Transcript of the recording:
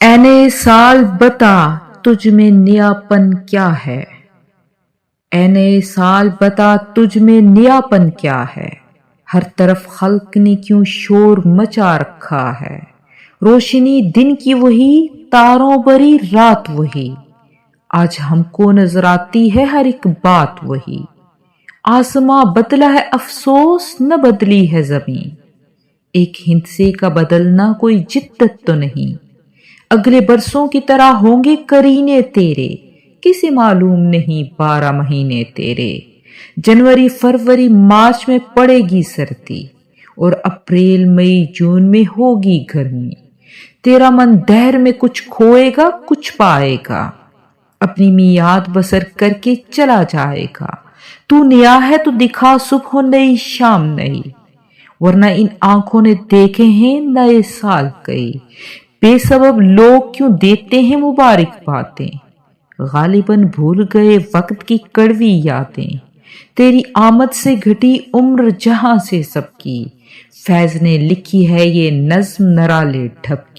اے نئے سال بتا تجھ میں نیاپن کیا ہے، اے نئے سال بتا تجھ میں نیاپن کیا ہے، ہر طرف خلق نے کیوں شور مچا رکھا ہے، روشنی دن کی وہی تاروں بری رات وہی، آج ہم کو نظر آتی ہے ہر ایک بات وہی، آسماں بدلا ہے افسوس نہ بدلی ہے زمین، ایک ہندسے کا بدلنا کوئی جدت تو نہیں، اگلے برسوں کی طرح ہوں گے کرینے تیرے، کسے معلوم نہیں 12 مہینے تیرے، جنوری فروری مارچ میں پڑے گی سردی، اور اپریل مئی جون میں ہوگی گرمی، تیرا من دہر میں کچھ کھوئے گا کچھ پائے گا، اپنی میعاد بسر کر کے چلا جائے گا، تو نیا ہے تو دکھا صبح نئی شام نئی، ورنہ ان آنکھوں نے دیکھے ہیں نئے سال کئی، بے سبب لوگ کیوں دیتے ہیں مبارک باتیں، غالباً بھول گئے وقت کی کڑوی یادیں، تیری آمد سے گھٹی عمر جہاں سے سب کی، فیض نے لکھی ہے یہ نظم نرالے ڈھب